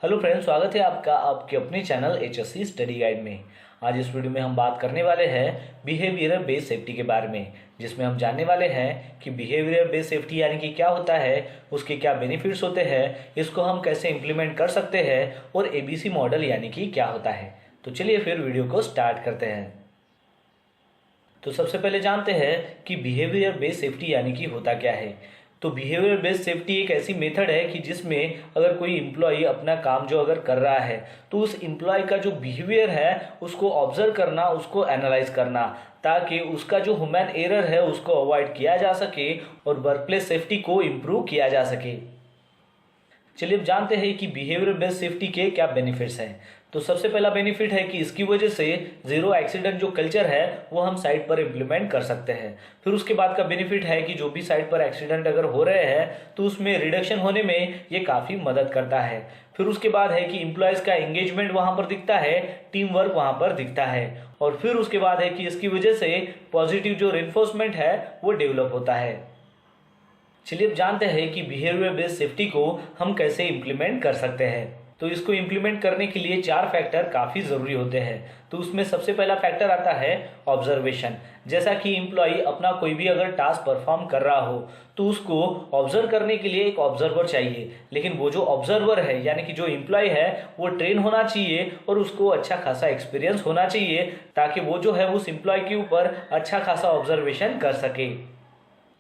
Hello friends, स्वागत है आपका आपके अपने चैनल HSC स्टडी गाइड में। आज इस वीडियो में हम बात करने वाले हैं बिहेवियर बेस्ड सेफ्टी के बारे में, जिसमें हम जानने वाले हैं कि बिहेवियर बेस्ड सेफ्टी यानी कि क्या होता है, उसके क्या बेनिफिट्स होते हैं, इसको हम कैसे इम्प्लीमेंट कर सकते हैं और ABC मॉडल यानी कि क्या होता है। तो चलिए फिर वीडियो को स्टार्ट करते हैं। तो सबसे पहले जानते हैं कि बिहेवियर बेस्ड सेफ्टी यानी कि होता क्या है। तो बिहेवियर बेस्ड सेफ्टी एक ऐसी मेथड है कि जिसमें अगर कोई इम्प्लॉय अपना काम जो अगर कर रहा है तो उस इम्प्लॉय का जो बिहेवियर है उसको ऑब्जर्व करना, उसको एनालाइज करना, ताकि उसका जो ह्यूमन एरर है उसको अवॉइड किया जा सके और वर्कप्लेस सेफ्टी को इम्प्रूव किया जा सके। चलिए अब जानते हैं कि बिहेवियर बेस्ड सेफ्टी के क्या बेनिफिट्स हैं। तो सबसे पहला बेनिफिट है कि इसकी वजह से जीरो एक्सीडेंट जो कल्चर है वो हम साइट पर इम्प्लीमेंट कर सकते हैं। फिर उसके बाद का बेनिफिट है कि जो भी साइट पर एक्सीडेंट अगर हो रहे हैं तो उसमें रिडक्शन होने में ये काफ़ी मदद करता है। फिर उसके बाद है कि एम्प्लॉयज़ का एंगेजमेंट वहाँ पर दिखता है, टीम वर्क वहाँ पर दिखता है। और फिर उसके बाद है कि इसकी वजह से पॉजिटिव जो रेनफोर्समेंट है वो डेवलप होता है। चलिए अब जानते हैं कि बिहेवियर बेस्ड सेफ्टी को हम कैसे इम्प्लीमेंट कर सकते हैं। तो इसको इम्प्लीमेंट करने के लिए 4 फैक्टर काफ़ी ज़रूरी होते हैं। तो उसमें सबसे पहला फैक्टर आता है ऑब्जर्वेशन। जैसा कि एम्प्लॉय अपना कोई भी अगर टास्क परफॉर्म कर रहा हो तो उसको ऑब्जर्व करने के लिए एक ऑब्जर्वर चाहिए, लेकिन वो जो ऑब्जर्वर है यानी कि जो एम्प्लॉय है वो ट्रेन होना चाहिए और उसको अच्छा खासा एक्सपीरियंस होना चाहिए, ताकि वो जो है उस एम्प्लॉय के ऊपर अच्छा खासा ऑब्जर्वेशन कर सके।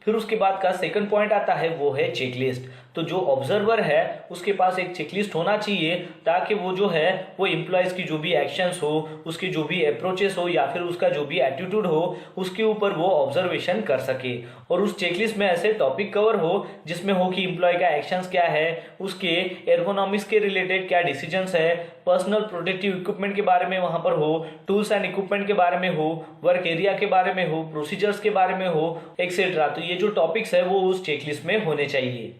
फिर उसके बाद का सेकंड पॉइंट आता है वो है चेकलिस्ट। तो जो ऑब्जर्वर है उसके पास एक चेकलिस्ट होना चाहिए, ताकि वो जो है वो एम्प्लॉयज़ की जो भी एक्शंस हो, उसकी जो भी अप्रोचेस हो या फिर उसका जो भी एटीट्यूड हो उसके ऊपर वो ऑब्जर्वेशन कर सके। और उस चेकलिस्ट में ऐसे टॉपिक कवर हो जिसमें हो कि एम्प्लॉय का एक्शंस क्या है, उसके एर्गोनॉमिक्स के रिलेटेड क्या डिसीजंस है, पर्सनल प्रोटेक्टिव इक्विपमेंट के बारे में वहाँ पर हो, टूल्स एंड इक्विपमेंट के बारे में हो, वर्क एरिया के बारे में हो, प्रोसीजर्स के बारे में हो, एक्सेट्रा। तो ये जो टॉपिक्स है वो उस चेकलिस्ट में होने चाहिए।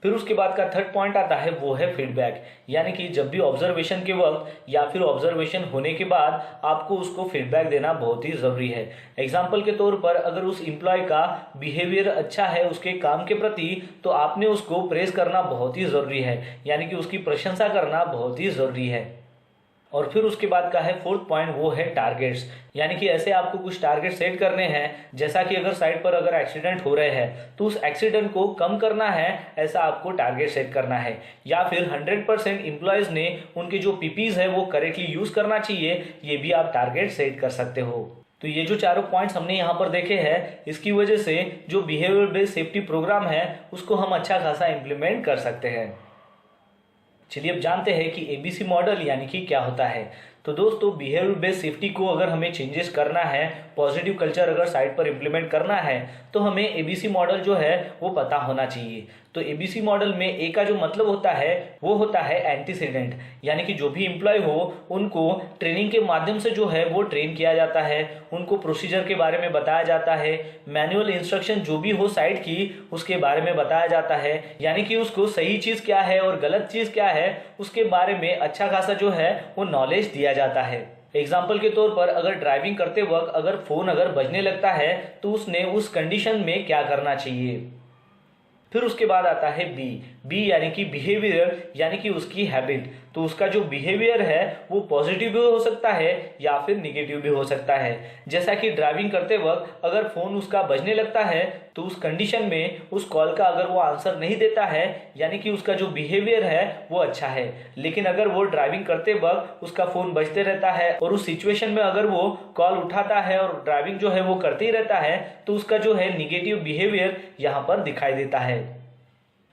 फिर उसके बाद का थर्ड पॉइंट आता है वो है फीडबैक, यानी कि जब भी ऑब्जर्वेशन के वक्त या फिर ऑब्जर्वेशन होने के बाद आपको उसको फीडबैक देना बहुत ही ज़रूरी है। एग्जाम्पल के तौर पर अगर उस एम्प्लॉय का बिहेवियर अच्छा है उसके काम के प्रति तो आपने उसको प्रेज करना बहुत ही ज़रूरी है, यानी कि उसकी प्रशंसा करना बहुत ही ज़रूरी है। और फिर उसके बाद का है फोर्थ पॉइंट वो है टारगेट्स, यानी कि ऐसे आपको कुछ टारगेट सेट करने हैं, जैसा कि अगर साइट पर अगर एक्सीडेंट हो रहे हैं तो उस एक्सीडेंट को कम करना है, ऐसा आपको टारगेट सेट करना है। या फिर 100% एम्प्लॉयज़ ने उनके जो पीपीज है वो करेक्टली यूज़ करना चाहिए, ये भी आप टारगेट सेट कर सकते हो। तो ये जो चारों पॉइंट्स हमने यहाँ पर देखे हैं, इसकी वजह से जो बिहेवियर बेस्ड सेफ्टी प्रोग्राम है उसको हम अच्छा खासा इम्प्लीमेंट कर सकते हैं। चलिए अब जानते हैं कि ABC मॉडल यानी कि क्या होता है। तो दोस्तों, बिहेवियर बेस्ड सेफ्टी को अगर हमें चेंजेस करना है, पॉजिटिव कल्चर अगर साइट पर इम्प्लीमेंट करना है तो हमें ABC मॉडल जो है वो पता होना चाहिए। तो ABC मॉडल में A का जो मतलब होता है वो होता है एंटीसीडेंट, यानी कि जो भी एम्प्लॉय हो उनको ट्रेनिंग के माध्यम से जो है वो ट्रेन किया जाता है, उनको प्रोसीजर के बारे में बताया जाता है, मैनुअल इंस्ट्रक्शन जो भी हो साइट की उसके बारे में बताया जाता है, यानी कि उसको सही चीज़ क्या है और गलत चीज़ क्या है उसके बारे में अच्छा खासा जो है वो नॉलेज दिया जाता है। एग्जाम्पल के तौर पर अगर ड्राइविंग करते वक्त अगर फ़ोन अगर बजने लगता है तो उसने उस कंडीशन में क्या करना चाहिए। फिर उसके बाद आता है बी यानी कि बिहेवियर, यानी कि उसकी हैबिट। तो उसका जो बिहेवियर है वो पॉजिटिव भी हो सकता है या फिर निगेटिव भी हो सकता है। जैसा कि ड्राइविंग करते वक्त अगर फ़ोन उसका बजने लगता है तो उस कंडीशन में उस कॉल का अगर वो आंसर नहीं देता है, यानी कि उसका जो बिहेवियर है वो अच्छा है। लेकिन अगर वो ड्राइविंग करते वक्त उसका फ़ोन बजते रहता है और उस सिचुएशन में अगर वो कॉल उठाता है और ड्राइविंग जो है वो करते ही रहता है तो उसका जो है निगेटिव बिहेवियर यहाँ पर दिखाई देता है।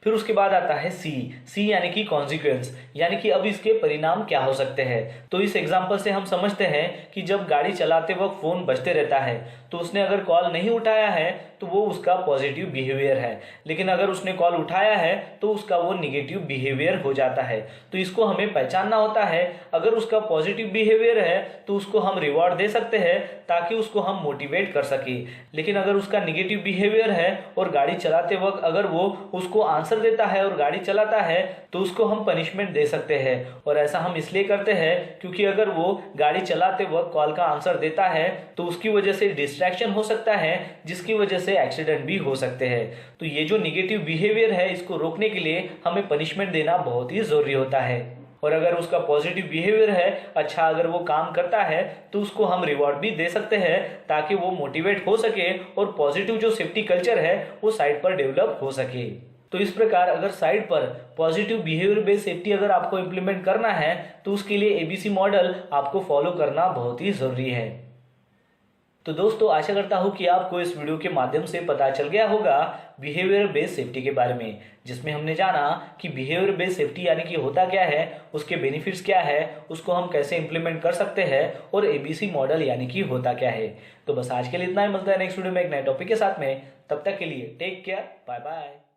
फिर उसके बाद आता है सी यानी कि कॉन्सिक्वेंस, यानी कि अब इसके परिणाम क्या हो सकते हैं। तो इस एग्जांपल से हम समझते हैं कि जब गाड़ी चलाते वक्त फ़ोन बजते रहता है तो उसने अगर कॉल नहीं उठाया है तो वो उसका पॉजिटिव बिहेवियर है, लेकिन अगर उसने कॉल उठाया है तो उसका वो निगेटिव बिहेवियर हो जाता है। तो इसको हमें पहचानना होता है। अगर उसका पॉजिटिव बिहेवियर है तो उसको हम रिवॉर्ड दे सकते हैं ताकि उसको हम मोटिवेट कर सके, लेकिन अगर उसका निगेटिव बिहेवियर है और गाड़ी चलाते वक्त अगर वो उसको आंसर देता है और गाड़ी चलाता है तो उसको हम पनिशमेंट दे सकते हैं। और ऐसा हम इसलिए करते हैं क्योंकि अगर वो गाड़ी चलाते वक्त कॉल का आंसर देता है तो उसकी वजह से डिस्ट्रैक्शन हो सकता है, जिसकी वजह से एक्सीडेंट भी हो सकते हैं। तो ये जो निगेटिव बिहेवियर है इसको रोकने के लिए हमें पनिशमेंट देना बहुत ही जरूरी होता है। और अगर उसका पॉजिटिव बिहेवियर है, अच्छा अगर वो काम करता है, तो उसको हम रिवॉर्ड भी दे सकते हैं ताकि वो मोटिवेट हो सके और पॉजिटिव जो सेफ्टी कल्चर है वो साइट पर डेवलप हो सके। तो इस प्रकार अगर साइट पर पॉजिटिव बिहेवियर बेस्ड सेफ्टी अगर आपको इम्प्लीमेंट करना है तो उसके लिए एबीसी मॉडल आपको फॉलो करना बहुत ही जरूरी है। तो दोस्तों आशा करता हूँ कि आपको इस वीडियो के माध्यम से पता चल गया होगा बिहेवियर बेस्ड सेफ्टी के बारे में, जिसमें हमने जाना कि बिहेवियर बेस्ड सेफ्टी यानी कि होता क्या है, उसके बेनिफिट्स क्या है, उसको हम कैसे इंप्लीमेंट कर सकते हैं और एबीसी मॉडल यानी कि होता क्या है। तो बस आज के लिए इतना ही, मिलता है नेक्स्ट वीडियो में एक नए टॉपिक के साथ में। तब तक के लिए टेक केयर, बाय बाय।